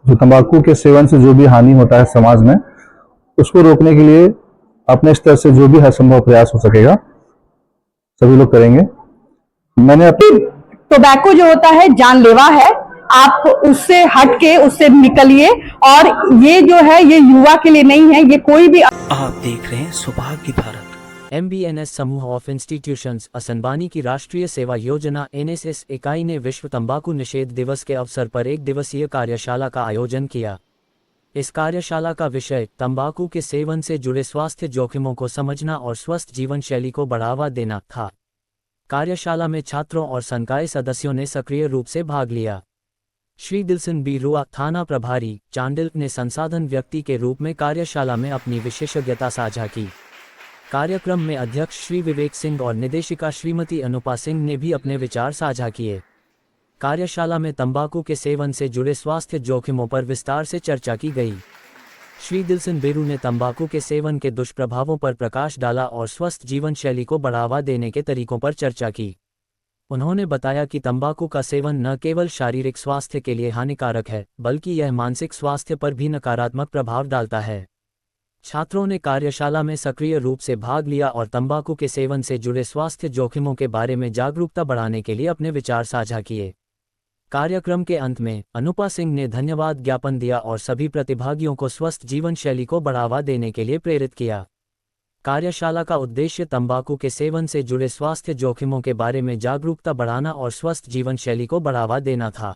जो तंबाकू के सेवन से जो भी हानि होता है समाज में, उसको रोकने के लिए अपने स्तर से जो भी हर संभव प्रयास हो सकेगा सभी लोग करेंगे। मैंने अपनी टोबैको जो होता है जानलेवा है, आप उससे हट के उससे निकलिए। और ये जो है ये युवा के लिए नहीं है, ये कोई भी। आप देख रहे हैं सौभाग्य भारत। MBNS समूह ऑफ इंस्टीट्यूशंस असनबानी की राष्ट्रीय सेवा योजना NSS इकाई ने विश्व तंबाकू निषेध दिवस के अवसर पर एक दिवसीय कार्यशाला का आयोजन किया। इस कार्यशाला का विषय तंबाकू के सेवन से जुड़े स्वास्थ्य जोखिमों को समझना और स्वस्थ जीवन शैली को बढ़ावा देना था। कार्यशाला में छात्रों और संकाय सदस्यों ने सक्रिय रूप से भाग लिया। श्री दिलसन बी रुआ, थाना प्रभारी, चांडिल ने संसाधन व्यक्ति के रूप में कार्यशाला में अपनी विशेषज्ञता साझा की। कार्यक्रम में अध्यक्ष श्री विवेक सिंह और निदेशिका श्रीमती अनुपा सिंह ने भी अपने विचार साझा किए। कार्यशाला में तंबाकू के सेवन से जुड़े स्वास्थ्य जोखिमों पर विस्तार से चर्चा की गई। श्री दिलसन बेरू ने तंबाकू के सेवन के दुष्प्रभावों पर प्रकाश डाला और स्वस्थ जीवन शैली को बढ़ावा देने के तरीकों पर चर्चा की। उन्होंने बताया कि तंबाकू का सेवन न केवल शारीरिक स्वास्थ्य के लिए हानिकारक है, बल्कि यह मानसिक स्वास्थ्य पर भी नकारात्मक प्रभाव डालता है। छात्रों ने कार्यशाला में सक्रिय रूप से भाग लिया और तंबाकू के सेवन से जुड़े स्वास्थ्य जोखिमों के बारे में जागरूकता बढ़ाने के लिए अपने विचार साझा किए। कार्यक्रम के अंत में अनुपा सिंह ने धन्यवाद ज्ञापन दिया और सभी प्रतिभागियों को स्वस्थ जीवन शैली को बढ़ावा देने के लिए प्रेरित किया। कार्यशाला का उद्देश्य तंबाकू के सेवन से जुड़े स्वास्थ्य जोखिमों के बारे में जागरूकता बढ़ाना और स्वस्थ जीवन शैली को बढ़ावा देना था।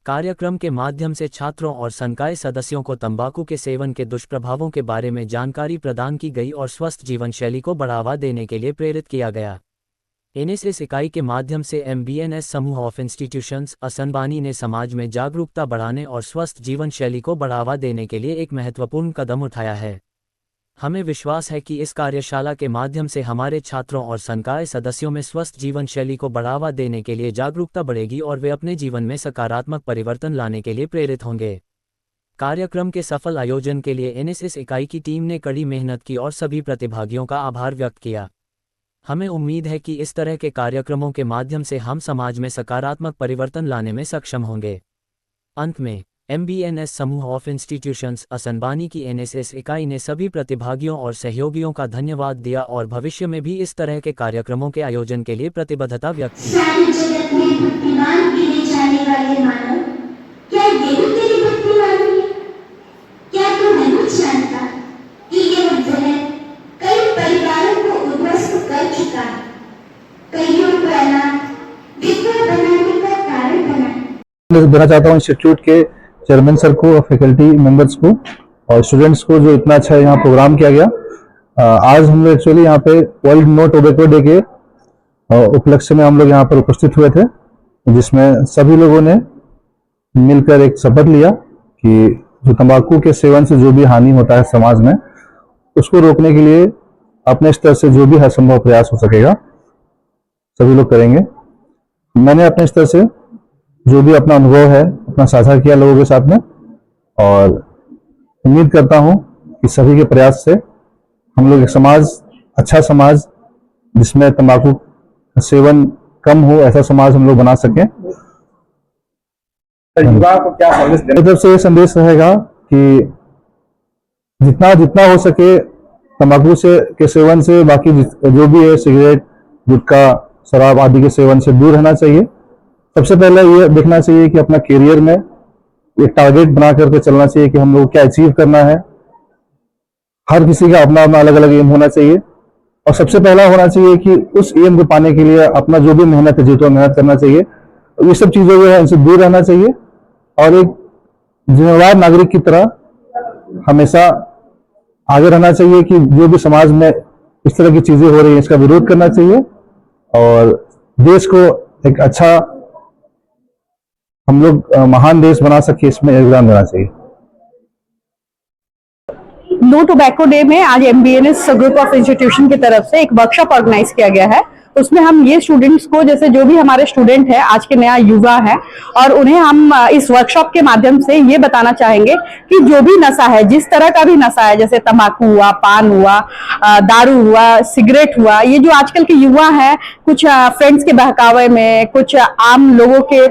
कार्यक्रम के माध्यम से छात्रों और संकाय सदस्यों को तंबाकू के सेवन के दुष्प्रभावों के बारे में जानकारी प्रदान की गई और स्वस्थ जीवन शैली को बढ़ावा देने के लिए प्रेरित किया गया। NSS इकाई के माध्यम से MBNS समूह ऑफ इंस्टीट्यूशंस असनबानी ने समाज में जागरूकता बढ़ाने और स्वस्थ जीवन शैली को बढ़ावा देने के लिए एक महत्वपूर्ण कदम उठाया है। हमें विश्वास है कि इस कार्यशाला के माध्यम से हमारे छात्रों और संकाय सदस्यों में स्वस्थ जीवन शैली को बढ़ावा देने के लिए जागरूकता बढ़ेगी और वे अपने जीवन में सकारात्मक परिवर्तन लाने के लिए प्रेरित होंगे। कार्यक्रम के सफल आयोजन के लिए NSS इकाई की टीम ने कड़ी मेहनत की और सभी प्रतिभागियों का आभार व्यक्त किया। हमें उम्मीद है कि इस तरह के कार्यक्रमों के माध्यम से हम समाज में सकारात्मक परिवर्तन लाने में सक्षम होंगे। अंत में MBNS समूह ऑफ इंस्टीट्यूशंस असनबानी की NSS इकाई ने सभी प्रतिभागियों और सहयोगियों का धन्यवाद दिया और भविष्य में भी इस तरह के कार्यक्रमों के आयोजन के लिए प्रतिबद्धता व्यक्त की। सारे जगत में भक्तिमान गिने जाने वाले मानव, क्या ये भी तेरी भक्ति वाली है? क्या तू नहीं जानता कि यह जहर कई परिवारों को उद्ध्वस्त कर चुका है, कईयों को अनाथ विधवा बनाने का कारण बना है। देना चाहता हूँ इंस्टीट्यूट के चेयरमैन सर को और फैकल्टी मेंबर्स को और स्टूडेंट्स को जो इतना अच्छा यहाँ प्रोग्राम किया गया। आज हम लोग एक्चुअली यहाँ पे वर्ल्ड नो टोबैको डे के उपलक्ष्य में हम लोग यहाँ पर उपस्थित हुए थे, जिसमें सभी लोगों ने मिलकर एक शपथ लिया कि जो तंबाकू के सेवन से जो भी हानि होता है समाज में, उसको रोकने के लिए अपने स्तर से जो भी हर संभव प्रयास हो सकेगा सभी लोग करेंगे। मैंने अपने स्तर से जो भी अपना अनुभव है अपना साझा किया लोगों के साथ में, और उम्मीद करता हूं कि सभी के प्रयास से हम लोग एक समाज, अच्छा समाज जिसमें तंबाकू सेवन कम हो, ऐसा समाज हम लोग बना सकें। युवा को क्या संदेश देना? तरफ से ये संदेश रहेगा कि जितना जितना हो सके तंबाकू से के सेवन से, बाकी जो भी है सिगरेट, गुटखा, शराब आदि के सेवन से दूर रहना चाहिए। सबसे पहले ये देखना चाहिए कि अपना करियर में एक टारगेट बना करके चलना चाहिए कि हम लोग क्या अचीव करना है। हर किसी का अपना अपना अलग अलग एम होना चाहिए और सबसे पहला होना चाहिए कि उस एम को पाने के लिए अपना जो भी मेहनत है, जितना मेहनत करना चाहिए। ये सब चीजें जो है इनसे दूर रहना चाहिए और एक जिम्मेदार नागरिक की तरह हमेशा आगे रहना चाहिए कि जो भी समाज में इस तरह की चीजें हो रही है इसका विरोध करना चाहिए और देश को एक अच्छा हम लोग महान देश बना सके, इसमें योगदान देना चाहिए। नो टोबैको डे में आज MBNS ग्रुप ऑफ इंस्टीट्यूशन की तरफ से एक वर्कशॉप ऑर्गेनाइज किया गया है उसमें हम ये स्टूडेंट्स को, जैसे जो भी हमारे स्टूडेंट है आज के नया युवा है, और उन्हें हम इस वर्कशॉप के माध्यम से ये बताना चाहेंगे कि जो भी नशा है, जिस तरह का भी नशा है, जैसे तंबाकू हुआ, पान हुआ, दारू हुआ, सिगरेट हुआ, ये जो आजकल के युवा हैं, कुछ फ्रेंड्स के बहकावे में, कुछ आम लोगों के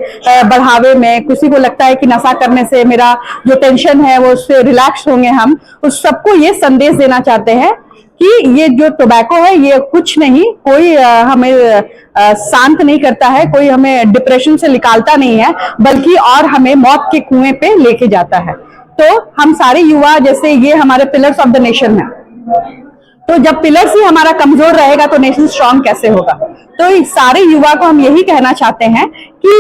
बढ़ावे में, किसी को लगता है कि नशा करने से मेरा जो टेंशन है वो उससे रिलैक्स होंगे, हम उस सबको ये संदेश देना चाहते हैं कि ये जो टोबैको है ये कुछ नहीं, कोई हमें शांत नहीं करता है, कोई हमें डिप्रेशन से निकालता नहीं है, बल्कि और हमें मौत के कुएं पे लेके जाता है। तो हम सारे युवा, जैसे ये हमारे पिलर्स ऑफ द नेशन है, तो जब पिलर्स ही हमारा कमजोर रहेगा तो नेशन स्ट्रांग कैसे होगा। तो इस सारे युवा को हम यही कहना चाहते हैं कि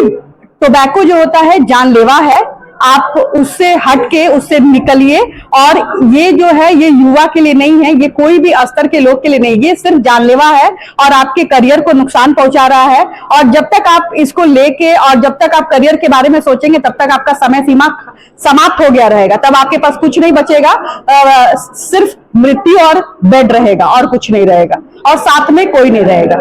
टोबैको जो होता है जानलेवा है, आप उससे हट के उससे निकलिए, और ये जो है ये युवा के लिए नहीं है, ये कोई भी स्तर के लोग के लिए नहीं, ये सिर्फ जानलेवा है और आपके करियर को नुकसान पहुंचा रहा है। और जब तक आप इसको लेके और जब तक आप करियर के बारे में सोचेंगे तब तक आपका समय सीमा समाप्त हो गया रहेगा, तब आपके पास कुछ नहीं बचेगा, सिर्फ मृत्यु और बेड रहेगा और कुछ नहीं रहेगा, और साथ में कोई नहीं रहेगा।